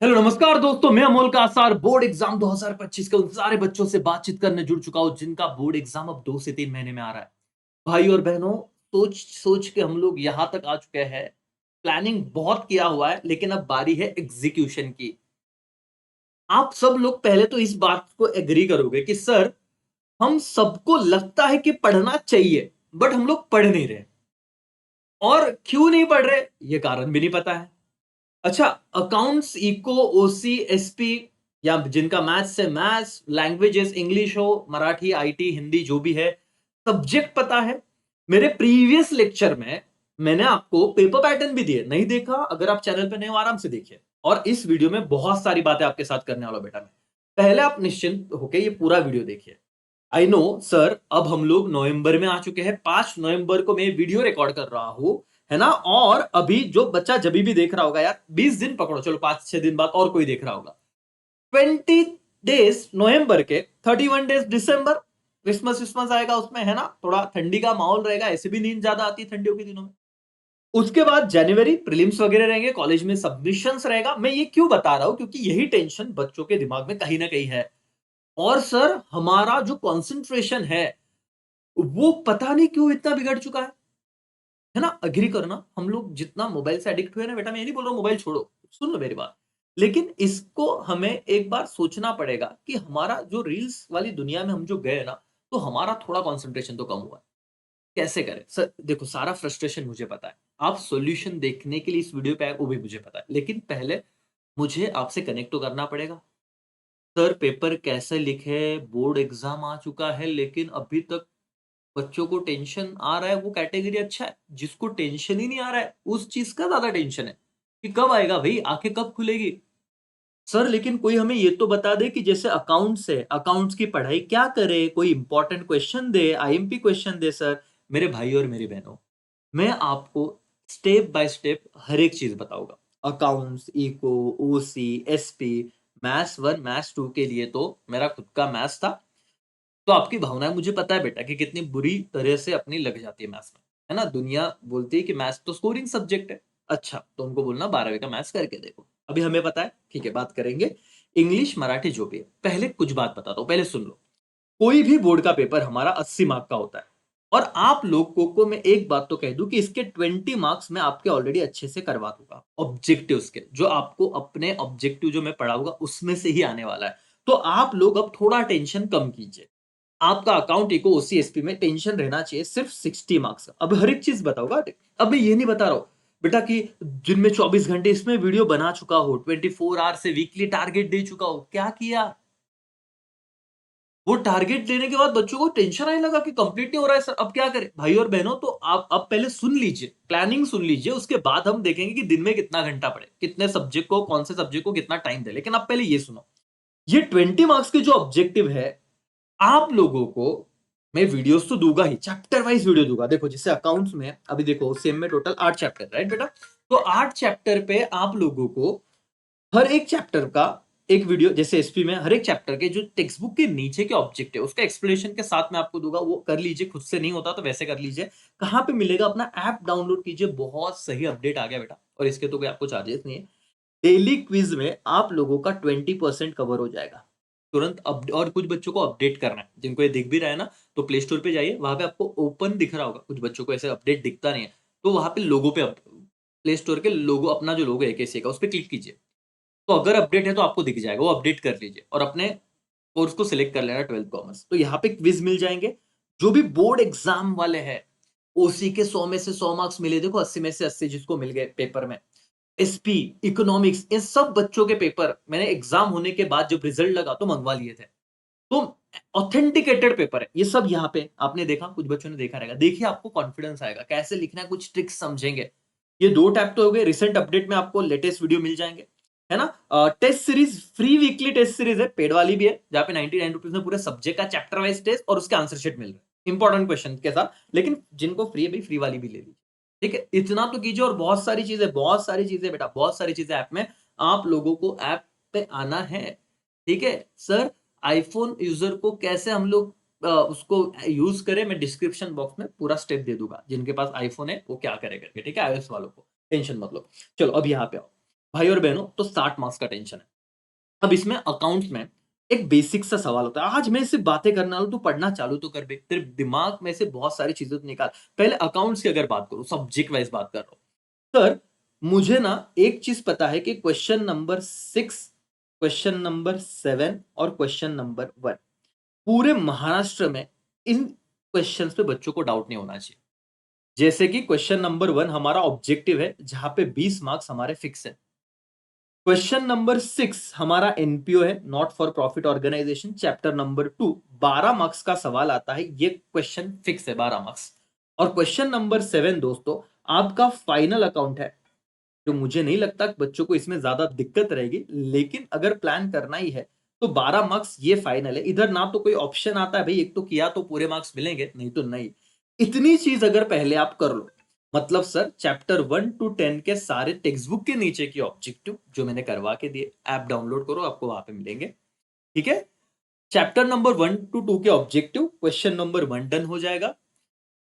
Hello नमस्कार दोस्तों, मैं अमोल कासार बोर्ड एग्जाम 2025 के उन सारे बच्चों से बातचीत करने जुड़ चुका हूं जिनका बोर्ड एग्जाम अब 2 से 3 महीने में आ रहा है। भाई और बहनों, सोच सोच के हम लोग यहां तक आ चुके हैं। प्लानिंग बहुत किया हुआ है, लेकिन अब बारी है एग्जीक्यूशन की। आप सब लोग पहले तो इस बात को एग्री करोगे कि सर, हम सबको लगता है कि पढ़ना चाहिए, बट हम लोग पढ़ नहीं रहे। और क्यों नहीं पढ़ रहे, ये कारण भी नहीं पता है। अच्छा, अकाउंट्स, इको, ओसी, एसपी या जिनका मैथ्स से मैथ्स, लैंग्वेजेस इंग्लिश हो, मराठी, आईटी, हिंदी जो भी है, सब्जेक्ट पता है। मेरे प्रीवियस लेक्चर में मैंने आपको पेपर पैटर्न भी दिए, नहीं देखा अगर आप चैनल पे नए हो आराम से देखिए। और इस वीडियो में बहुत सारी बातें आपके साथ करने वाला हूं बेटा मैं। पहले आप निश्चिंत होकर ये पूरा वीडियो देखिए। आई नो सर, अब हम लोग नवंबर में आ चुके हैं। 5 नवंबर को मैं वीडियो रिकॉर्ड कर रहा हूं, है ना। और अभी जो बच्चा जब भी देख रहा होगा यार, 20 दिन पकड़ो, चलो 5-6 दिन बाद और कोई देख रहा होगा। 20 डेज नवंबर के, 31 डेज दिसंबर, क्रिसमस विस्मस आएगा उसमें, है ना। थोड़ा ठंडी का माहौल रहेगा, ऐसे भी नींद ज्यादा आती है ठंडियों के दिनों में। उसके बाद जनवरी प्रीलिम्स वगैरह रहेंगे, कॉलेज में सबमिशंस रहेगा। मैं ये क्यों बता रहा हूं, क्योंकि यही टेंशन बच्चों के दिमाग में कहीं ना कहीं है। और सर, हमारा जो कंसंट्रेशन है वो पता नहीं क्यों इतना बिगड़ चुका है ना। अग्री करना, हम लोग जितना मोबाइल से एडिक्ट हुए ना बेटा, मैं ये नहीं बोल रहा हूं मोबाइल छोड़ो, सुन लो मेरी बात। लेकिन इसको हमें एक बार सोचना पड़ेगा कि हमारा जो रील्स वाली दुनिया में हम जो गए ना, तो हमारा थोड़ा कंसंट्रेशन तो कम हुआ है। कैसे करें सर? देखो, सारा फ्रस्ट्रेशन मुझे पता है। आप सॉल्यूशन देखने के लिए इस वीडियो पे आए, वो भी मुझे पता है। लेकिन पहले मुझे आपसे कनेक्ट तो करना पड़ेगा। सर, पेपर कैसे लिखे? बोर्ड एग्जाम आ चुका है, लेकिन अभी तक बच्चों को टेंशन आ रहा है, वो कैटेगरी अच्छा है। जिसको टेंशन ही नहीं आ रहा है, उस चीज का ज्यादा टेंशन है कि कब आएगा भाई, आंखें कब खुलेगी। सर, लेकिन कोई हमें ये तो बता दे कि जैसे अकाउंट्स है, अकाउंट्स की पढ़ाई क्या करे, कोई इंपॉर्टेंट क्वेश्चन दे, आईएमपी क्वेश्चन दे सर। मेरे भाई और मेरी बहनों, मैं आपको स्टेप बाय स्टेप हर एक चीज बताऊंगा। अकाउंट्स, इको, ओसी, एसपी, मैथ्स 1 मैथ्स 2 के लिए तो मेरा खुद का मैथ्स था। तो आपकी भावनाएं मुझे पता है बेटा कि कितनी बुरी तरह से अपनी लग जाती है मैथ्स में, है ना। दुनिया बोलती है कि मैथ्स तो स्कोरिंग सब्जेक्ट है। अच्छा, तो उनको बोलना 12वीं का मैथ्स करके देखो। अभी हमें पता है, ठीक है, बात करेंगे। इंग्लिश, मराठी जो भी है, पहले कुछ बात बताता हूं, पहले सुन लो। कोई भी बोर्ड का पेपर हमारा 80 मार्क का होता है। और आप लोगों को मैं एक बात तो कह दूं कि इसके 20 मार्क्स मैं आपके ऑलरेडी अच्छे से करवा दूंगा, ऑब्जेक्टिव्स के, जो आपको अपने ऑब्जेक्टिव जो मैं पढ़ाऊंगा उसमें से ही आने वाला है। तो आप लोग अब थोड़ा टेंशन कम कीजिए। आपका अकाउंट इको ओसी एसपी में टेंशन रहना चाहिए सिर्फ 60 मार्क्स का। अब हर एक चीज बताऊंगा। अब मैं ये नहीं बता रहा हूं बेटा कि दिन में 24 घंटे इसमें वीडियो बना चुका हो, 24 आवर से वीकली टारगेट दे चुका हो। क्या किया? वो टारगेट देने के बाद बच्चों को टेंशन आने लगा कि कंप्लीट नहीं हो रहा है सर, अब क्या करें? भाई और बहनों, तो आप अब पहले सुन लीजिए, प्लानिंग सुन लीजिए, उसके बाद हम देखेंगे कि दिन में कितना घंटा पढ़े, कितने सब्जेक्ट को, कौन से सब्जेक्ट को कितना टाइम दे। लेकिन आप पहले ये सुनो, ये 20 मार्क्स के जो ऑब्जेक्टिव है, आप लोगों को मैं वीडियोस तो दूंगा ही, चैप्टर वाइज वीडियो दूंगा। देखो, जैसे अकाउंट्स में अभी देखो, सेम में टोटल 8 चैप्टर, राइट बेटा। तो 8 चैप्टर पे आप लोगों को हर एक चैप्टर का एक वीडियो, जैसे एसपी में हर एक चैप्टर के जो टेक्स्ट बुक के नीचे के ऑब्जेक्ट है उसका एक्सप्लेनेशन के साथ में आपको दूंगा। वो कर लीजिए, खुद से नहीं होता तो वैसे कर लीजिए। कहां पे मिलेगा? अपना ऐप डाउनलोड कीजिए। बहुत सही अपडेट आ गया बेटा, और इसके तो कोई आपको चार्जेस नहीं है। डेली क्विज में आप लोगों का 20% कवर हो जाएगा तुरंत। अब और कुछ बच्चों को अपडेट करना है, जिनको ये दिख भी रहा है ना, तो प्ले स्टोर पे जाइए, वहां पे आपको ओपन दिख रहा होगा। कुछ बच्चों को ऐसे अपडेट दिखता नहीं है, तो वहां पे लोगो पे, प्ले स्टोर के लोगो, अपना जो लोगो है कैसे का, उस पर क्लिक कीजिए। तो अगर अपडेट है तो आपको दिख जाएगा, वो अपडेट कर लीजिए और अपने कोर्स को सिलेक्ट कर लेना, 12th कॉमर्स। तो यहाँ पे क्विज मिल जाएंगे। जो भी बोर्ड एग्जाम वाले हैं, ओसी के 100 में से 100 मार्क्स मिले, देखो 80 में से 80 जिसको मिल गए पेपर में। एसपी, इकोनॉमिक्स, इन सब बच्चों के पेपर मैंने एग्जाम होने के बाद जब रिजल्ट लगा तो मंगवा लिए थे। तो ऑथेंटिकेटेड पेपर है ये सब। यहाँ पे आपने देखा, कुछ बच्चों ने देखा रहेगा, देखिए आपको कॉन्फिडेंस आएगा कैसे लिखना है, कुछ ट्रिक्स समझेंगे। ये 2 टैब तो हो गए। रिसेंट अपडेट में आपको लेटेस्ट वीडियो मिल जाएंगे, है ना। Test series, free weekly test series है, पेड वाली भी है, जहाँ पे 99 रुपीज में पूरे सब्जेक्ट का चैप्टर वाइज टेस्ट और उसके आंसर शीट मिल रहा है इंपॉर्टेंट क्वेश्चन के साथ। लेकिन जिनको फ्री है भाई, फ्री वाली भी ले लीजिए। ठीक है, इतना तो कीजिए। और बहुत सारी चीजें, बहुत सारी चीजें बेटा, बहुत सारी चीजें ऐप में। आप लोगों को ऐप पे आना है। ठीक है सर, आईफोन यूजर को कैसे हम लोग उसको यूज करें, मैं डिस्क्रिप्शन बॉक्स में पूरा स्टेप दे दूंगा। जिनके पास आईफोन है वो क्या करे करके, ठीक है, आईओएस वालों को टेंशन मत लो। चलो अब यहाँ पे आओ। भाई और बहनों, तो 60 मार्क्स का टेंशन है। अब इसमें अकाउंट्स में एक बेसिक सा सवाल होता है। आज मैं सिर्फ बातें करने वाला हूं, तू पढ़ना चालू तो कर बे, तेरे दिमाग में से बहुत सारी चीजें तो निकाल। पहले अकाउंट्स की अगर बात करूं, सब्जेक्ट वाइज बात कर रहा हूं सर, मुझे ना एक चीज पता है कि क्वेश्चन नंबर 6, क्वेश्चन नंबर 7 और क्वेश्चन नंबर 1 पूरे महाराष्ट्र में इन क्वेश्चंस पे बच्चों को डाउट नहीं होना चाहिए। जैसे कि क्वेश्चन नंबर 1 हमारा ऑब्जेक्टिव है, जहां पे 20 मार्क्स हमारे फिक्स है। क्वेश्चन नंबर 6 हमारा एनपीओ है, not for profit organisation, chapter number 2, 12 marks का सवाल आता है, ये क्वेश्चन फिक्स है 12 मार्क्स। और क्वेश्चन नंबर 7 दोस्तों आपका फाइनल अकाउंट है, जो मुझे नहीं लगता कि बच्चों को इसमें ज्यादा दिक्कत रहेगी, लेकिन अगर प्लान करना ही है तो 12 मार्क्स ये फाइनल है। इधर ना तो कोई ऑप्शन आता है भाई, एक तो किया तो पूरे मार्क्स मिलेंगे, नहीं तो नहीं। इतनी चीज अगर पहले आप कर लो, मतलब सर चैप्टर 1 to 10 के सारे टेक्स्ट बुक के नीचे की ऑब्जेक्टिव जो मैंने करवा के दिए, ऐप डाउनलोड करो, आपको वहां पे मिलेंगे। ठीक है, चैप्टर नंबर 1 to 2 के ऑब्जेक्टिव, क्वेश्चन नंबर 1 डन हो जाएगा।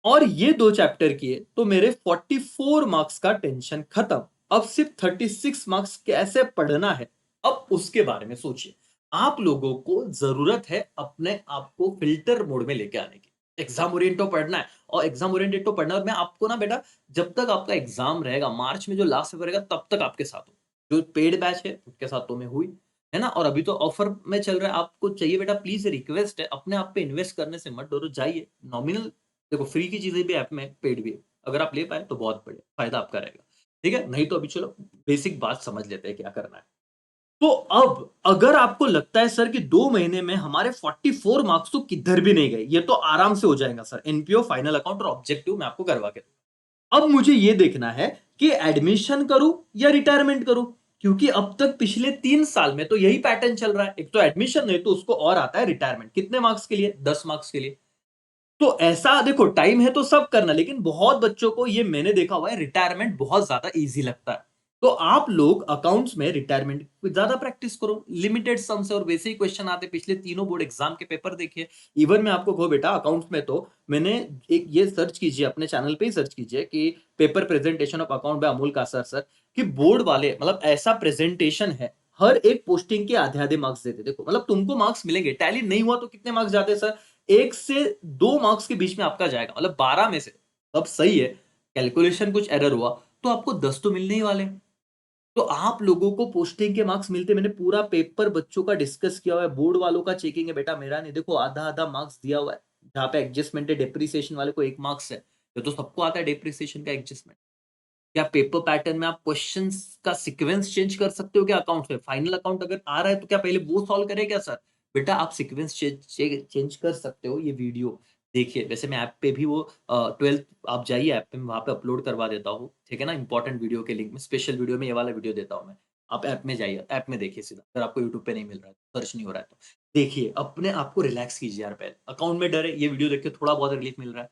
और ये दो चैप्टर किए तो मेरे 44 मार्क्स का टेंशन खत्म। अब सिर्फ 36 मार्क्स कैसे पढ़ना है, अब उसके बारे में सोचिए। आप लोगों को जरूरत है अपने आप को फिल्टर मोड में लेके आने की। एग्जाम ओरिएंटेड तो पढ़ना है, और एग्जाम ओरिएंटेड तो पढ़ना है। और मैं आपको ना बेटा, जब तक आपका एग्जाम रहेगा मार्च में, जो लास्ट पेपर रहेगा, तब तक आपके साथ हूँ। जो पेड बैच है उसके साथ तो मैं हुई, है ना। और अभी तो ऑफर में चल रहा है, आपको चाहिए बेटा, प्लीज रिक्वेस्ट है, अपने आप पे इन्वेस्ट करने से मत डरो, जाइए। नॉमिनल, देखो फ्री की चीजें भी ऐप में, पेड भी है। अगर आप ले पाए तो बहुत बढ़िया, फायदा आपका रहेगा। ठीक है, नहीं तो अभी चलो बेसिक बात समझ लेते हैं क्या करना है। तो अब अगर आपको लगता है सर कि 2 महीने में हमारे 44 मार्क्स तो किधर भी नहीं गए, ये तो आराम से हो जाएगा सर, एनपीओ, फाइनल अकाउंट और ऑब्जेक्टिव मैं आपको करवा के दूंगा। अब मुझे ये देखना है कि एडमिशन करूं या रिटायरमेंट करूं, क्योंकि अब तक पिछले 3 साल में तो यही पैटर्न चल रहा है, एक तो एडमिशन नहीं तो उसको और आता है रिटायरमेंट। कितने मार्क्स के लिए? 10 मार्क्स के लिए। तो ऐसा देखो, टाइम है तो सब करना, लेकिन बहुत बच्चों को ये मैंने देखा हुआ है, रिटायरमेंट बहुत ज्यादा इजी लगता है। तो आप लोग अकाउंट्स में रिटायरमेंट कुछ ज्यादा प्रैक्टिस करो, लिमिटेड सम से, और वैसे ही क्वेश्चन आते, पिछले तीनों बोर्ड एग्जाम के पेपर देखिए। इवन मैं आपको कहूं बेटा, अकाउंट्स में तो मैंने एक ये सर्च कीजिए, अपने चैनल पे ही सर्च कीजिए कि paper presentation of account by Amol Kasar sir, कि बोर्ड वाले मतलब ऐसा प्रेजेंटेशन है, हर एक पोस्टिंग के आधे आधे मार्क्स देते। देखो मतलब तुमको मार्क्स मिलेंगे, टैली नहीं हुआ तो कितने मार्क्स जाते हैं सर? 1 से 2 मार्क्स के बीच में आपका जाएगा, मतलब 12 में से। अब सही है, कैलकुलेशन कुछ एरर हुआ तो आपको 10 तो मिलने ही वाले हैं। तो आप लोगों को पोस्टिंग के मार्क्स मिलते, मैंने पूरा पेपर बच्चों का डिस्कस किया हुआ है, बोर्ड वालों का चेकिंग है बेटा, मेरा नहीं। देखो आधा आधा मार्क्स दिया हुआ है, जहां पे एडजस्टमेंट है, डिप्रिसिएशन वाले को 1 मार्क्स है। ये तो सबको आता है डिप्रिसिएशन का एडजस्टमेंट। क्या पेपर पैटर्न में आप क्वेश्चंस का सीक्वेंस चेंज कर सकते हो क्या अकाउंट में? फाइनल अकाउंट अगर आ रहा है तो क्या पहले वो सॉल्व करे क्या सर? बेटा आप सीक्वेंस चेंज कर सकते हो, ये वीडियो देखिए। वैसे मैं ऐप पे भी वो 12th, आप जाइए ऐप पे, मैं वहां पे अपलोड करवा देता हूँ, ठीक है ना, इंपॉर्टेंट वीडियो के लिंक में, स्पेशल वीडियो में ये वाला वीडियो देता हूँ मैं। आप ऐप में जाइए, ऐप में देखिए सीधा, अगर आपको यूट्यूब पे नहीं मिल रहा है, सर्च नहीं हो रहा है तो देखिए। अपने आप को रिलैक्स कीजिए यार, पहले अकाउंट में डर है, ये वीडियो देख के थोड़ा बहुत रिलीफ मिल रहा है।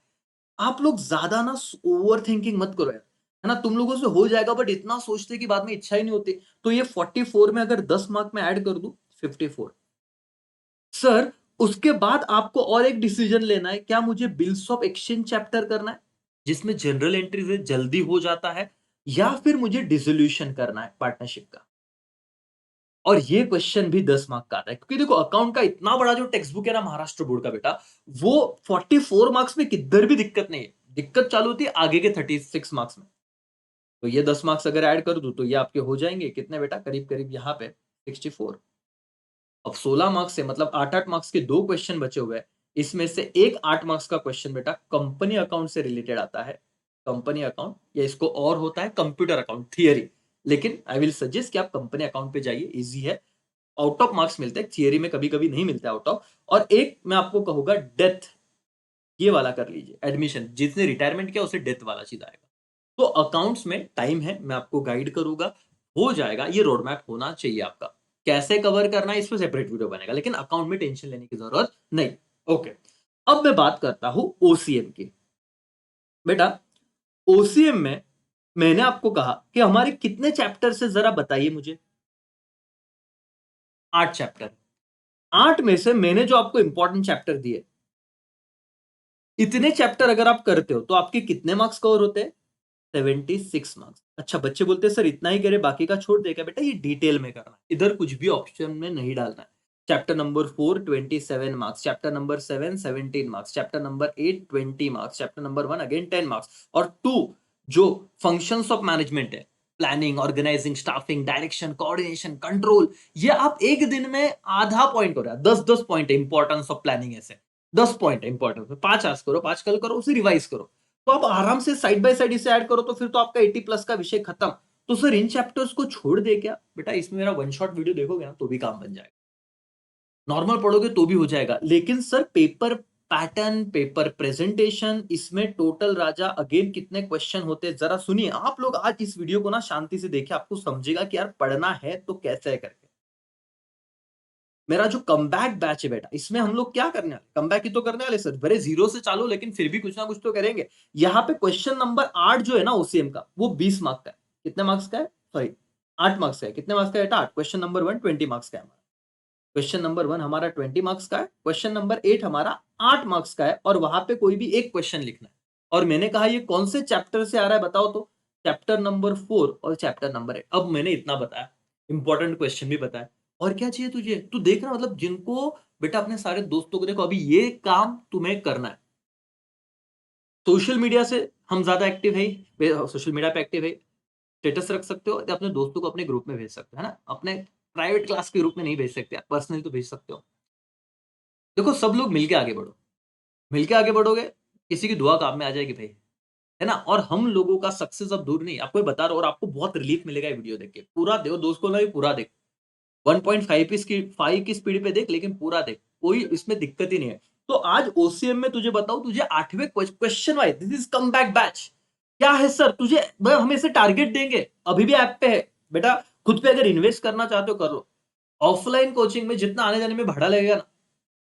आप लोग ज्यादा ना ओवर थिंकिंग मत करो यार, है ना। तुम लोगों से हो जाएगा, बट इतना सोचते कि बाद में इच्छा ही नहीं होती। तो ये 44 में अगर 10 मार्क में ऐड कर दूं, 54 सर। उसके बाद आपको और एक डिसीजन लेना है, क्या मुझे बिल्स ऑफ एक्सचेंज चैप्टर करना है, जिसमें जनरल एंट्री से जल्दी हो जाता है, या फिर मुझे डिसोल्यूशन करना है पार्टनरशिप का। और ये क्वेश्चन भी 10 मार्क का आता है, क्योंकि देखो अकाउंट का इतना बड़ा जो टेक्स्ट बुक है ना महाराष्ट्र बोर्ड का बेटा, वो 44 मार्क्स में किधर भी दिक्कत नहीं है। दिक्कत चालू होती है आगे के 36 मार्क्स में। तो ये 10 मार्क्स अगर ऐड कर दूं तो ये आपके हो जाएंगे कितने बेटा, करीब करीब यहाँ पे 64। अब 16 मार्क्स से मतलब 8-8 मार्क्स के दो क्वेश्चन बचे हुए हैं। इसमें से एक 8 मार्क्स का क्वेश्चन बेटा कंपनी अकाउंट से रिलेटेड आता है। कंपनी अकाउंट, या इसको और होता है कंप्यूटर अकाउंट थियरी। लेकिन आई विल सजेस्ट कि आप कंपनी अकाउंट पे जाइए, इजी है। आउट ऑफ मार्क्स मिलते हैं थियरी में, कभी कभी नहीं मिलता आउट ऑफ। और एक मैं आपको कहूंगा डेथ, ये वाला कर लीजिए एडमिशन, जिसने रिटायरमेंट किया उसे डेथ वाला चीज आएगा। तो अकाउंट्स में टाइम है, मैं आपको गाइड करूंगा, हो जाएगा। ये रोड मैप होना चाहिए आपका। कैसे कवर करना है इस पे सेपरेट वीडियो बनेगा, लेकिन अकाउंट में टेंशन लेने की जरूरत नहीं। ओके, अब मैं बात करता हूं ओसीएम की। बेटा ओसीएम में मैंने आपको कहा कि हमारे कितने चैप्टर से, जरा बताइए मुझे। 8 चैप्टर। 8 में से मैंने जो आपको इंपॉर्टेंट चैप्टर दिए, इतने चैप्टर अगर आप करते हो तो आपके कितने मार्क्स कवर होते हैं? 76 मार्क्स। अच्छा, बच्चे बोलते हैं सर इतना ही करे बाकी का छोड़ देगा। बेटा ये डिटेल में करना है, इधर कुछ भी ऑप्शन में नहीं डालना है। Chapter number 4 27 marks, chapter number 7 17 marks, chapter number 8 20 marks, chapter number 1 again 10 marks, और 2 जो फंक्शंस ऑफ मैनेजमेंट है, planning, organising, staffing, direction, coordination, control, ये आप एक दिन में आधा पॉइंट हो रहा है। 10-10 पॉइंट है इंपॉर्टेंस ऑफ प्लानिंग, ऐसे 10 पॉइंट है इंपॉर्टेंस में। 5 आज करो, 5 कल करो, उसे रिवाइज करो। तो आप आराम से साइड बाय साइड इसे ऐड करो, तो फिर तो आपका 80 प्लस का विषय खत्म। तो सर इन चैप्टर्स को छोड़ दे क्या? बेटा इसमें मेरा वन शॉट वीडियो देखोगे ना तो भी काम बन जाएगा। नॉर्मल पढ़ोगे तो भी हो जाएगा, लेकिन sir paper pattern, paper presentation, इसमें टोटल राजा अगेन कितने क्वेश्चन होते हैं जरा सुनिए। आप लोग आज इस वीडियो को ना शांति से देखिए, आपको समझेगा कि यार पढ़ना है तो कैसे है करके। मेरा जो कमबैक बैच है बेटा, इसमें हम लोग क्या करने वाले, कमबैक ही तो करने वाले सर। भले जीरो से चालू, लेकिन फिर भी कुछ ना कुछ तो करेंगे। यहाँ पे क्वेश्चन नंबर 8 जो है ना ओसीएम का, वो 20 मार्क्स का है। कितने मार्क्स का है? सॉरी, 8 मार्क्स का है। कितने मार्क्स का है बेटा? 8। क्वेश्चन नंबर 1 20 मार्क्स का है हमारा। क्वेश्चन नंबर 1 हमारा 20 मार्क्स का है, क्वेश्चन नंबर 8 हमारा 8 मार्क्स का है, और वहां पे कोई भी एक क्वेश्चन लिखना है। और मैंने कहा ये कौन से चैप्टर से आ रहा है बताओ तो? चैप्टर नंबर 4 और चैप्टर नंबर 8। अब मैंने इतना बताया, इंपॉर्टेंट क्वेश्चन भी बताया, और क्या चाहिए तुझे? तू देख रहा, मतलब जिनको बेटा अपने सारे दोस्तों को देखो, अभी ये काम तुम्हें करना है। सोशल मीडिया से हम ज्यादा एक्टिव है, सोशल मीडिया पे एक्टिव है, स्टेटस रख सकते हो, या अपने दोस्तों को अपने ग्रुप में भेज सकते हो, है ना? अपने प्राइवेट क्लास के ग्रुप में नहीं भेज सकते, पर्सनली तो भेज सकते हो। देखो सब लोग मिलके आगे बढ़ो, मिलके आगे बढ़ोगे, किसी की दुआ काम में आ जाएगी भाई, है ना? और हम लोगों का सक्सेस अब दूर नहीं, आपको ये बता रहा हूँ, और आपको बहुत रिलीफ मिलेगा ये वीडियो देख के। पूरा देखो, दोस्त को ना भी पूरा देख, 1.5 की 5 की स्पीड पे देख, लेकिन पूरा देख, कोई इसमें दिक्कत ही नहीं है। तो आज ओसीएम में तुझे बताऊं, तुझे 8वें question wise, this is come back batch. क्या है सर तुझे, हम इसे टारगेट देंगे, अभी भी ऐप पे है बेटा। खुद पे अगर इन्वेस्ट करना चाहते हो कर लो। ऑफलाइन कोचिंग में जितना आने जाने में भाड़ा लगेगा ना,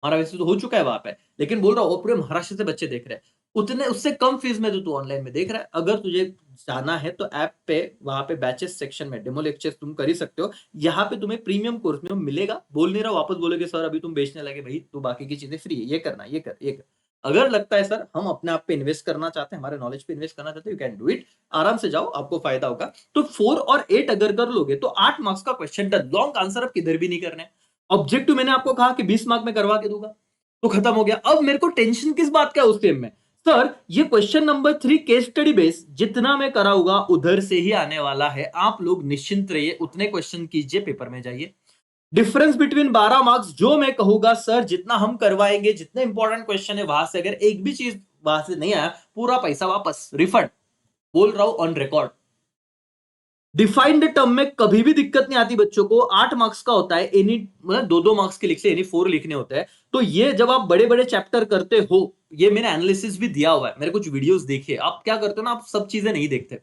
हमारा वैसे तो हो चुका है वहां पे, लेकिन बोल रहा हूँ पूरे महाराष्ट्र से बच्चे देख रहे हैं, उतने उससे कम फीस में जो तू ऑनलाइन में देख रहा है। अगर तुझे जाना है तो ऐप पे, वहां पे बैचेस सेक्शन में डेमो लेक्चर्स तुम कर ही सकते हो। यहाँ पे तुम्हें प्रीमियम कोर्स में मिलेगा। बोल नहीं रहा, वापस बोलोगे सर अभी तुम बेचने लगे, भाई तू बाकी की चीजें फ्री है, ये करना, ये कर, ये कर। अगर लगता है सर हम अपने आप पे इन्वेस्ट करना चाहते हैं, हमारे नॉलेज पे इन्वेस्ट करना चाहते हैं, यू कैन डू इट। आराम से जाओ, आपको फायदा होगा। तो 4 और 8 अगर कर लोगे तो 8 मार्क्स का क्वेश्चन डन। लॉन्ग आंसर अब किधर भी नहीं करने। ऑब्जेक्टिव मैंने आपको कहा कि 20 मार्क में करवा के दूंगा, तो खत्म हो गया। अब मेरे को टेंशन किस बात का है उस गेम में? सर ये question number 3 case study base जितना मैं कराऊंगा उधर से ही आने वाला है। आप लोग निश्चिंत रहिए, उतने क्वेश्चन कीजिए, पेपर में जाइए। डिफरेंस बिटवीन 12 मार्क्स जो मैं कहूंगा सर, जितना हम करवाएंगे, जितने इंपॉर्टेंट क्वेश्चन है वहां से अगर एक भी चीज वहां से नहीं आया, पूरा पैसा वापस, रिफंड। बोल रहा हूं ऑन रिकॉर्ड। डिफाइंड टर्म में कभी भी दिक्कत नहीं आती बच्चों को। 8 मार्क्स का होता है, एनी मतलब 2-2 मार्क्स के लिखते, एनी 4 लिखने होते हैं। तो ये जब आप बड़े बड़े चैप्टर करते हो, ये मैंने एनालिसिस भी दिया हुआ है, मेरे कुछ वीडियोस देखिए। आप क्या करते हो ना, आप सब चीजें नहीं देखते।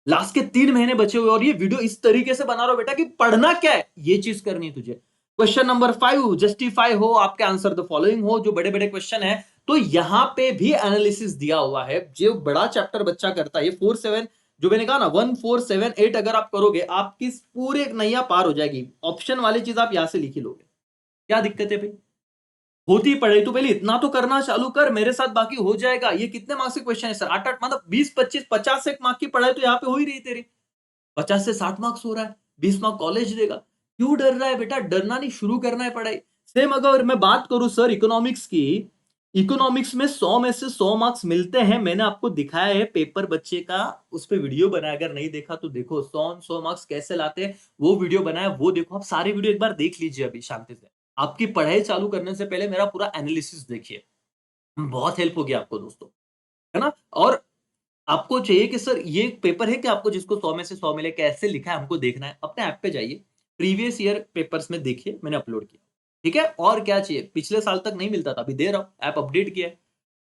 लास्ट के 3 महीने बचे हुए और ये वीडियो इस तरीके से बना रहा हो बेटा कि पढ़ना क्या है, ये चीज करनी है तुझे। क्वेश्चन नंबर 5 जस्टिफाई हो, आपके आंसर द फॉलोइंग हो, जो बड़े बड़े क्वेश्चन है, तो यहां पे भी एनालिसिस दिया हुआ है। जो बड़ा चैप्टर बच्चा करता है, ये 4-7 जो मैंने कहा ना, 1-4-7-8 अगर आप करोगे, आपकी पूरे एक नैया पार हो जाएगी। ऑप्शन वाली चीज आप यहां से लिख ही लोगे, क्या दिक्कत है भाई? होती पढ़ाई तो पहले इतना तो करना चालू कर मेरे साथ, बाकी हो जाएगा। ये कितने मार्क्स के क्वेश्चन है सर? 8-8 मतलब 20-25-50 एक मार्क की पढ़ाई तो यहाँ पे हो ही रही तेरी। 50 से 60 मार्क्स हो रहा है, 20 मार्क कॉलेज देगा। क्यों डर रहा है बेटा? डरना नहीं, शुरू करना है पढ़ाई। सेम अगर मैं बात करूं सर इकोनॉमिक्स की, इकोनॉमिक्स में 100 में से 100 मार्क्स मिलते हैं। मैंने आपको दिखाया है पेपर बच्चे का, उस पर वीडियो बनाया, अगर नहीं देखा तो देखो। 100 मार्क्स कैसे लाते हैं वो वीडियो बनाया, वो देखो। आप सारे वीडियो एक बार देख लीजिए अभी शांति से। आपकी पढ़ाई चालू करने से पहले मेरा पूरा एनालिसिस देखिए, बहुत हेल्प होगी आपको दोस्तों, है ना? और आपको चाहिए कि सर ये पेपर है कि आपको जिसको 100 में से 100 मिले, कैसे लिखा है हमको देखना है, अपने ऐप पे जाइए, प्रीवियस ईयर पेपर्स में देखिए, मैंने अपलोड किया। ठीक है? और क्या चाहिए? पिछले साल तक नहीं मिलता था, अभी दे रहा हूं, ऐप अपडेट किया है।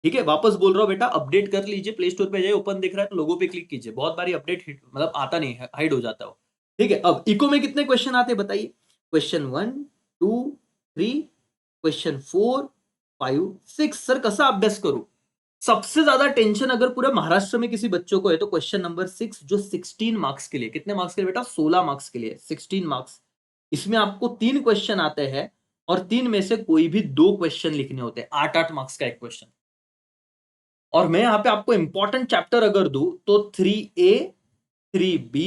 ठीक है? वापस बोल रहा हूं बेटा, अपडेट कर लीजिए, प्ले स्टोर पे जाइए, ओपन दिख रहा है तो लोगो पे क्लिक कीजिए। बहुत बारी अपडेट मतलब आता नहीं है, हाइड हो जाता है वो। ठीक है? अब इको में कितने क्वेश्चन आते हैं बताइए? Question 1 2 3, question 4 5 6। सर कसा अभ्यास करू? सबसे ज्यादा टेंशन अगर पूरे महाराष्ट्र में किसी बच्चों को है तो क्वेश्चन नंबर 6, जो 16 मार्क्स के लिए, कितने मार्क्स के लिए बेटा? 16 मार्क्स के लिए, 16 मार्क्स। इसमें आपको 3 क्वेश्चन आते हैं, और 3 में से कोई भी 2 क्वेश्चन लिखने होते हैं। 8-8 मार्क्स का एक क्वेश्चन। और मैं यहाँ पे आपको इंपॉर्टेंट चैप्टर अगर दूं तो 3A 3B,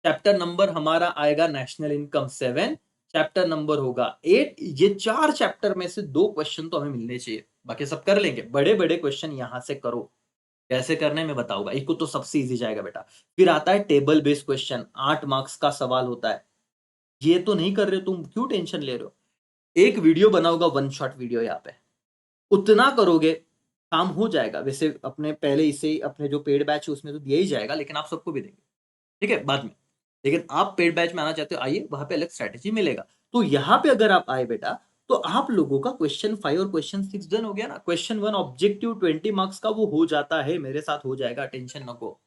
चैप्टर नंबर हमारा आएगा नेशनल इनकम 7, चैप्टर नंबर होगा 8। ये 4 चैप्टर में से 2 क्वेश्चन तो हमें मिलने चाहिए, बाकी सब कर लेंगे। बड़े बड़े क्वेश्चन यहां से करो, कैसे करने में बताऊंगा। इको तो सबसे इजी जाएगा बेटा। फिर आता है टेबल बेस्ड क्वेश्चन, 8 मार्क्स का सवाल होता है। ये तो नहीं कर रहे हो, तुम क्यों टेंशन ले रहे हो। एक वीडियो बनाऊंगा, वन शॉट वीडियो, यहाँ पे उतना करोगे काम हो जाएगा। वैसे अपने पहले इसे अपने जो पेड बैच है उसमें तो दिया ही जाएगा, लेकिन आप सबको भी देंगे, ठीक है, बाद में। लेकिन आप पेड बैच में आना चाहते हो, आइए, वहां पे अलग स्ट्रेटेजी मिलेगा। तो यहाँ पे अगर आप आए बेटा, तो आप लोगों का क्वेश्चन 5 और क्वेश्चन 6 डन हो गया ना। क्वेश्चन 1 ऑब्जेक्टिव 20 मार्क्स का वो हो जाता है, मेरे साथ हो जाएगा, टेंशन नको।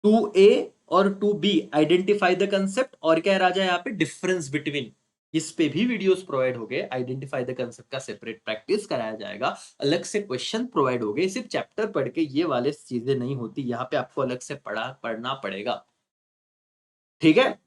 2A और 2B आइडेंटिफाई द कंसेप्ट, और क्या राजा यहाँ पे डिफरेंस बिटवीन, इस पे भी वीडियोस प्रोवाइड हो गए। आइडेंटिफाई द कंसेप्ट का सेपरेट प्रैक्टिस कराया जाएगा, अलग से क्वेश्चन प्रोवाइड हो गए। सिर्फ चैप्टर पढ़ के ये वाले चीजें नहीं होती, यहाँ पे आपको अलग से पढ़ना पड़ेगा, ठीक है।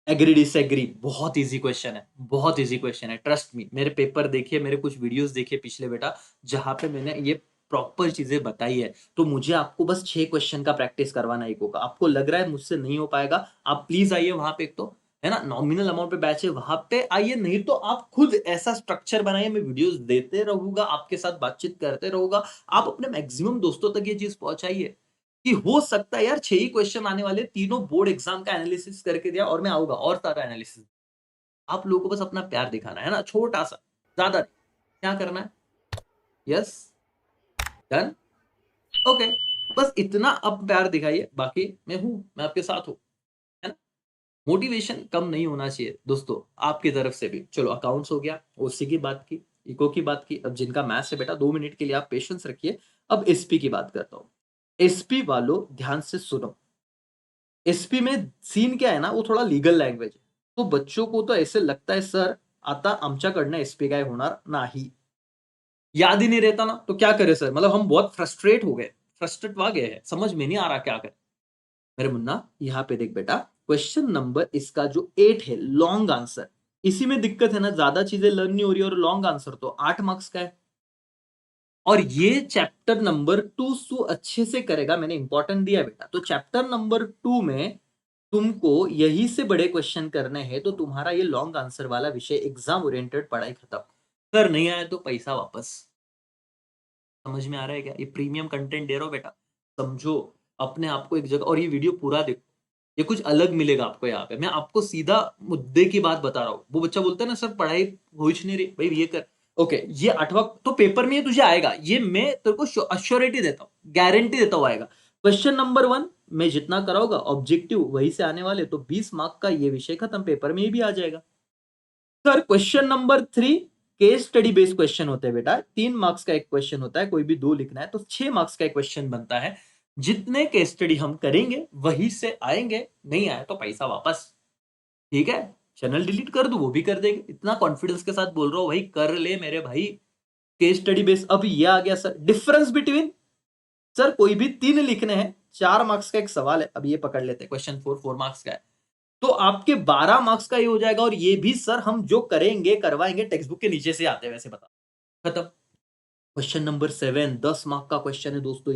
एग्री डिसएग्री, बहुत इजी क्वेश्चन है, बहुत इजी क्वेश्चन है, ट्रस्ट मी। मेरे पेपर देखिए, मेरे कुछ वीडियोस देखिए पिछले बेटा, जहां पे मैंने ये प्रॉपर चीजें बताई है। तो मुझे आपको बस 6 क्वेश्चन का प्रैक्टिस करवाना है इको का। आपको लग रहा है मुझसे नहीं हो पाएगा, आप प्लीज आइए वहां पे। एक तो है ना, नॉमिनल अमाउंट पे बैच है, वहां पे आइए। नहीं तो आप खुद ऐसा स्ट्रक्चर बनाइए, मैं वीडियोस देते रहूंगा, आपके साथ बातचीत करते रहूंगा। आप अपने मैक्सिमम दोस्तों तक ये चीज पहुंचाइए कि हो सकता है यार 6 ही क्वेश्चन आने वाले, तीनों बोर्ड एग्जाम का एनालिसिस करके दिया, और मैं आऊंगा और सारा एनालिसिस। आप लोगों को बस अपना प्यार दिखाना है ना, छोटा सा, ज्यादा नहीं। क्या करना है, यस, डन, ओके। बस इतना अब प्यार दिखाइए, बाकी मैं हूं, मैं आपके साथ हूं, है ना। मोटिवेशन कम नहीं होना चाहिए दोस्तों, आपकी तरफ से भी। चलो, अकाउंट्स हो गया, ओसी की बात की, इको की बात की। अब जिनका मैथ्स है बेटा, 2 मिनट के लिए आप पेशेंस रखिए। अब एसपी की बात करता हूं। एसपी वालों ध्यान से सुनो। एसपी में सीन क्या है ना, वो थोड़ा लीगल लँग्वेज आहे. तो बच्चों को तो ऐसे लगता है सर आता आमच्याकडनं एसपी काय होणार नाही. याद ही नहीं रहता ना, तो क्या करे सर, मतलब हम बहुत फ्रस्ट्रेट हो गए, फ्रस्ट्रेट वा गए हैं, समझ में नहीं आ रहा क्या करें. मेरे मुन्ना, यहाँ पे देख बेटा, क्वेश्चन नंबर इसका जो 8 है, लॉन्ग आंसर, इसी में दिक्कत है ना, ज्यादा चीजें लर्न नहीं हो रही, और लॉन्ग आंसर तो 8 मार्क्स का है. और ये चैप्टर नंबर 2 तू अच्छे से करेगा, मैंने इंपॉर्टेंट दिया है बेटा. तो चैप्टर नंबर 2 में तुमको यही से बड़े क्वेश्चन करने हैं, तो तुम्हारा ये लॉन्ग आंसर वाला विषय एग्जाम ओरिएंटेड पढ़ाई खत्म. सर नहीं आया तो पैसा वापस. समझ में आ रहा है क्या, ये प्रीमियम कंटेंट दे रहा हूं बेटा, समझो. अपने आप को एक जगह, और ये वीडियो पूरा देखो, ये कुछ अलग मिलेगा आपको यहाँ पे. मैं आपको सीधा मुद्दे की बात बता रहा हूँ. वो बच्चा बोलता है ना सर पढ़ाई हो ही नहीं रही, भाई ये कर. ओके, ये 8वां तो पेपर में ये तुझे आएगा, ये मैं तेरे को अश्योरिटी देता हूँ, गारंटी देता हूँ आएगा. क्वेश्चन नंबर 1 मैं जितना कराऊंगा ऑब्जेक्टिव वही से आने वाले, तो 20 मार्क का ये विषय खत्म, पेपर में भी आ जाएगा. Sir question number 3 case study based question होते हैं बेटा. 3 मार्क्स का एक क्वेश्चन होता है, कोई भी 2 लिखना है तो 6 मार्क्स का एक क्वेश्चन बनता है. जितने केस स्टडी हम करेंगे वही से आएंगे, नहीं आया तो पैसा वापस. ठीक है, चैनल डिलीट कर दू वो भी कर देंगे, इतना कॉन्फिडेंस के साथ बोल रहा हूं भाई, कर ले मेरे भाई. Case study based. अब ये आ गया सर डिफरेंस बिटवीन. सर कोई भी 3 लिखने हैं, 4 मार्क्स का एक सवाल है. अब ये पकड़ लेते हैं, क्वेश्चन 4 मार्क्स का है, तो आपके 12 मार्क्स का ये हो जाएगा. और ये भी सर हम जो करेंगे करवाएंगे टेक्स्ट बुक के नीचे से आते हैं, वैसे बता, खत्म. क्वेश्चन नंबर 7 10 मार्क का क्वेश्चन है दोस्तों.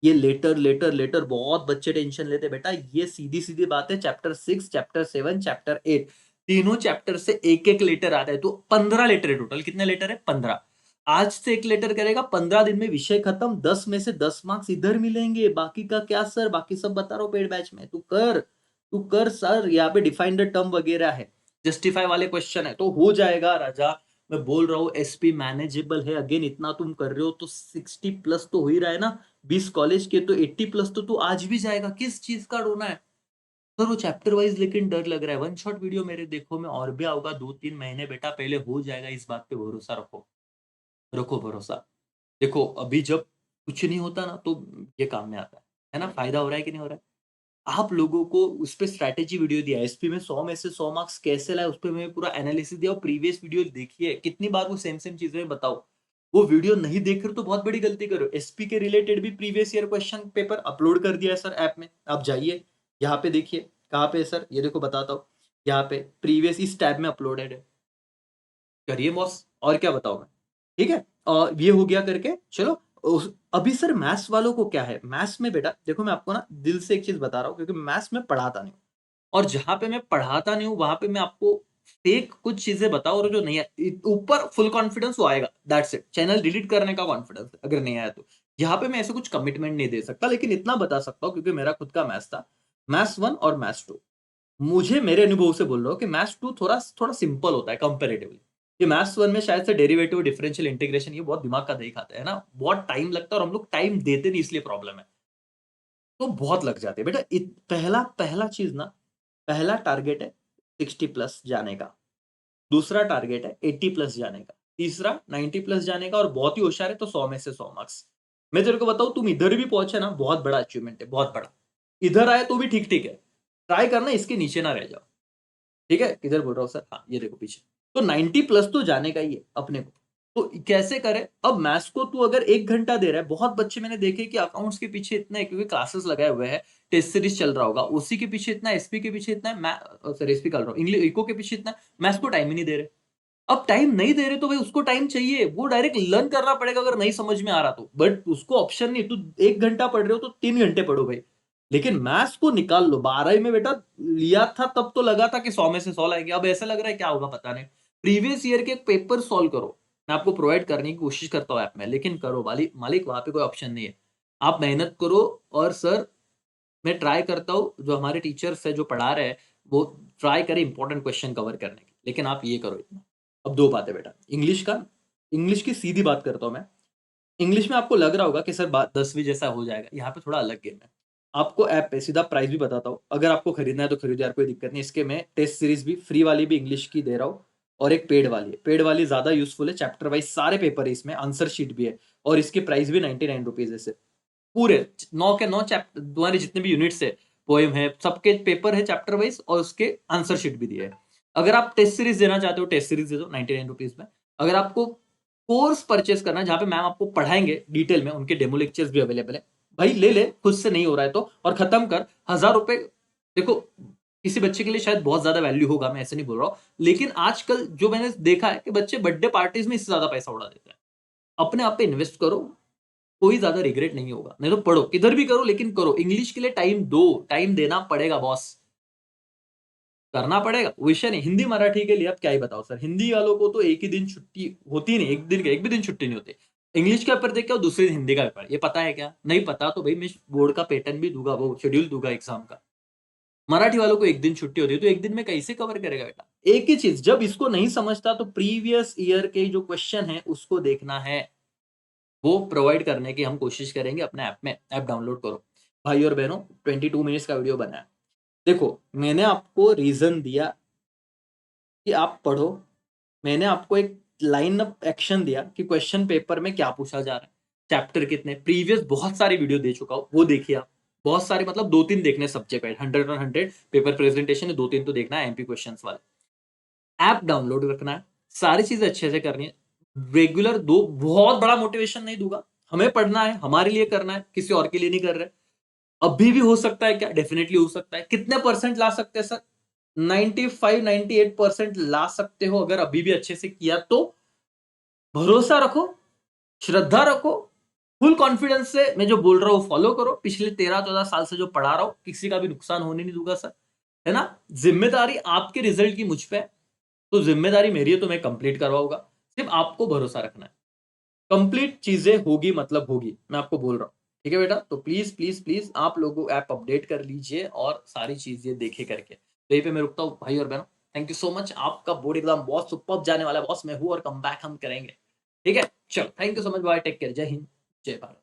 ये लेटर लेटर लेटर बहुत बच्चे टेंशन लेते बेटा. ये सीधी सीधी बात है, चैप्टर 6 चैप्टर 7 चैप्टर 8 तीनों चैप्टर से एक एक लेटर आता है. तो 15 लेटर है टोटल. कितने लेटर है, 15. आज से एक लेटर करेगा, 15 दिन में विषय खत्म. 10 में से 10 मार्क्स इधर मिलेंगे, बाकी का क्या सर, बाकी सब बता रहा हूं पेड बैच में. तू कर सर. यहाँ पे डिफाइंड टर्म वगैरह है, जस्टिफाई वाले क्वेश्चन है, तो हो जाएगा राजा. मैं बोल रहा हूँ एसपी मैनेजेबल है. अगेन इतना तुम कर रहे हो तो 60 प्लस तो हो ही रहा है ना. 20 कॉलेज के तो 80 प्लस तो तू आज भी जाएगा. किस चीज का रोना है सर, वो चैप्टर वाइज लेकिन डर लग रहा है. वन शॉट वीडियो मेरे देखो, मैं और भी आऊंगा 2-3 महीने बेटा, पहले हो जाएगा. इस बात पे भरोसा रखो, रखो भरोसा. देखो अभी जब कुछ नहीं होता ना, तो ये काम में आता है ना. फायदा हो रहा है कि नहीं हो रहा है. आप लोगों को उस पे स्ट्रैटेजी वीडियो दिया, एसपी में 100 में से 100 मार्क्स कैसे लाए, उस पे मैं पूरा एनालिसिस दिया. और प्रीवियस वीडियो देखिए, कितनी बार वो सेम सेम चीजें बताओ. वो वीडियो नहीं देख रहे तो बहुत बड़ी गलती करो. एसपी के रिलेटेड भी previous year question paper upload कर दिया है सर ऐप में, आप जाइए यहाँ पे देखिए. कहाँ पे सर, ये देखो बताता हूँ. यहाँ पे प्रीवियस इस टैब में अपलोडेड है, करिए बॉस, और क्या बताओ मैं. ठीक है, और ये हो गया करके चलो. अभी सर मैथ्स वालों को क्या है, मैथ्स में बेटा देखो मैं आपको ना दिल से एक चीज बता रहा हूँ, क्योंकि मैथ्स में पढ़ाता नहीं हूँ, और जहाँ पे मैं पढ़ाता नहीं हूँ वहां पे मैं आपको फेक कुछ चीजें बताऊं, और जो नहीं है ऊपर फुल कॉन्फिडेंस वो आएगा, दैट्स इट, चैनल डिलीट करने का कॉन्फिडेंस अगर नहीं आया तो। यहाँ पे मैं ऐसे कुछ कमिटमेंट नहीं दे सकता, लेकिन इतना बता सकता हूँ क्योंकि मेरा खुद का मैथ्स था, मैथ्स 1 और मैथ्स 2, मुझे मेरे अनुभव से बोल रहा हूँ कि मैथ्स 2 थोड़ा थोड़ा सिंपल होता है कंपैरेटिवली। ये मैथ्स 1 में शायद से डेरिवेटिव, डिफरेंशियल, इंटीग्रेशन ये बहुत दिमाग का दही खाता है ना, बहुत टाइम लगता है और हम लोग टाइम देते नहीं, इसलिए प्रॉब्लम है। तो बहुत लग जाते हैं बेटा। पहला पहला चीज ना, पहला टारगेट है 60 प्लस जाने का, दूसरा टारगेट है 80 प्लस जाने का, तीसरा 90 प्लस जाने का, और बहुत ही होशियार है तो 100 में से 100 मार्क्स। मैं तेरे को बताऊं, तुम इधर भी पहुंचे ना, बहुत बड़ा अचीवमेंट है, बहुत बड़ा। इधर आए तो भी ठीक ठीक है, ट्राई करना इसके नीचे ना रह जाओ। ठीक है, किधर बोल रहा हूँ सर, हाँ ये देखो पीछे। तो 90 प्लस तो जाने का ही है अपने को। तो कैसे करें, अब मैथ्स को तू अगर 1 घंटा दे रहा है, बहुत बच्चे मैंने देखे कि अकाउंट्स के पीछे इतना है क्योंकि क्लासेस लगाए हुए हैं, टेस्ट सीरीज चल रहा होगा, उसी के पीछे इतना, एसपी के पीछे इतना है, सर एसपी कर रहा हूँ, इंग्लिश इको के पीछे इतना, मैथ्स को टाइम ही नहीं दे रहे। अब टाइम नहीं दे रहे तो भाई उसको टाइम चाहिए, वो डायरेक्ट लर्न करना पड़ेगा अगर नहीं समझ में आ रहा तो, बट उसको ऑप्शन नहीं, तू 1 घंटा पढ़ रहे हो तो 3 घंटे पढ़ो भाई। लेकिन मैथ्स को निकाल लो, 12 में बेटा लिया था तब तो लगा था कि 100 में से 100 लाएंगे, अब ऐसा लग रहा है क्या होगा पता नहीं। प्रीवियस ईयर के पेपर सॉल्व करो, मैं आपको प्रोवाइड करने की कोशिश करता हूँ ऐप में, लेकिन करो मालिक, मालिक वहां पे कोई ऑप्शन नहीं है। आप मेहनत करो, और सर मैं ट्राई करता हूँ, जो हमारे टीचर्स है जो पढ़ा रहे हैं वो ट्राई करें इंपॉर्टेंट क्वेश्चन कवर करने की, लेकिन आप ये करो इतना। अब दो बातें बेटा, इंग्लिश की सीधी बात करता हूँ मैं। इंग्लिश में आपको लग रहा होगा कि सर बात 10वीं जैसा हो जाएगा, यहाँ पे थोड़ा अलग गेम है। आपको ऐप पे सीधा प्राइस भी बताता हूँ, अगर आपको खरीदना है तो खरीदो यार, कोई दिक्कत नहीं। इसके मैं टेस्ट सीरीज भी फ्री वाली भी इंग्लिश की दे रहा हूँ, और एक पेड वाली है, पेड वाली ज्यादा यूजफुल है, चैप्टर वाइज सारे पेपर है इसमें, आंसर शीट भी है, और इसकी प्राइस भी 99 रुपीज है सिर्फ। पूरे 9 के 9 चैप्टर, तुम्हारे जितने भी यूनिट्स है, पोएम है, सबके पेपर है चैप्टर वाइज, और उसके आंसर शीट भी दिए है। अगर आप टेस्ट सीरीज देना चाहते हो, टेस्ट सीरीज दे दो 99 रुपीज में। अगर आपको कोर्स परचेस करना है जहां पे मैम आपको पढ़ाएंगे डिटेल में, उनके डेमो लेक्चर्स भी अवेलेबल है, भाई ले ले, खुद से नहीं हो रहा है तो, और खत्म कर। 1000 रुपए देखो, किसी बच्चे के लिए शायद बहुत ज्यादा वैल्यू होगा, मैं ऐसे नहीं बोल रहा हूं, लेकिन आजकल जो मैंने देखा है कि बच्चे बर्थडे पार्टीज में इससे ज्यादा पैसा उड़ा देते हैं। अपने आप पे इन्वेस्ट करो, कोई ज्यादा रिग्रेट नहीं होगा, नहीं तो पढ़ो, किधर भी करो लेकिन करो, इंग्लिश के लिए टाइम दो, टाइम देना पड़ेगा बॉस, करना पड़ेगा, विषय नहीं। हिंदी मराठी के लिए अब क्या ही बताओ सर, हिंदी वालों को तो एक ही दिन छुट्टी होती नहीं, एक भी दिन छुट्टी नहीं होती। इंग्लिश का पेपर देख के और दूसरे दिन हिंदी का पेपर, ये पता है क्या, नहीं पता तो भाई मैं बोर्ड का पैटर्न भी दूंगा, वो शेड्यूल दूंगा एग्जाम का। मराठी वालों को एक दिन छुट्टी होती है, तो एक दिन में कैसे कवर करेगा बेटा। एक ही चीज, जब इसको नहीं समझता तो प्रीवियस ईयर के जो क्वेश्चन है उसको देखना है, वो प्रोवाइड करने की हम कोशिश करेंगे अपने ऐप में। ऐप डाउनलोड करो भाई और बहनों, 22 मिनट्स का वीडियो बना है। देखो मैंने आपको रीजन दिया कि आप पढ़ो, मैंने आपको एक लाइन अप एक्शन दिया कि क्वेश्चन पेपर में क्या पूछा जा रहा है, चैप्टर कितने, प्रीवियस बहुत सारी वीडियो दे चुका हूं, वो देखिए आप। बहुत सारे मतलब 2-3 देखने सब्जेक्ट है, 100 पेपर प्रेजेंटेशन है, 2-3 तो देखना है एमपी क्वेश्चन वाले। ऐप डाउनलोड रखना है, सारी चीजें अच्छे से करनी है। रेगुलर दो, बहुत बड़ा मोटिवेशन नहीं दूंगा, हमें पढ़ना है, हमारे लिए करना है, किसी और के लिए नहीं कर रहे। अभी भी हो सकता है क्या, डेफिनेटली हो सकता है। कितने परसेंट ला सकते हैं सर, 95-98% ला सकते हो अगर अभी भी अच्छे से किया तो। भरोसा रखो, श्रद्धा रखो, फुल कॉन्फिडेंस से मैं जो बोल रहा हूं फॉलो करो। पिछले 13-14 साल से जो पढ़ा रहा हूं, किसी का भी नुकसान होने नहीं दूंगा सर, है ना। जिम्मेदारी आपके रिजल्ट की मुझ पे है, तो जिम्मेदारी मेरी है तो मैं कंप्लीट करवाऊंगा। सिर्फ आपको भरोसा रखना है, कंप्लीट चीजें होगी मतलब होगी, मैं आपको बोल रहा हूँ। ठीक है बेटा, तो प्लीज प्लीज प्लीज आप लोगों ऐप अपडेट कर लीजिए और सारी चीजें देखे करके। तो यहीं पे मैं रुकता हूँ भाई और बहनों, थैंक यू सो मच। आपका बोर्ड एग्जाम बहुत सुपर जाने वाला है बॉस, मैं हूँ और कम बैक हम करेंगे। ठीक है, चलो thank you so much, bye, take care, जय हिंद, जय भारत।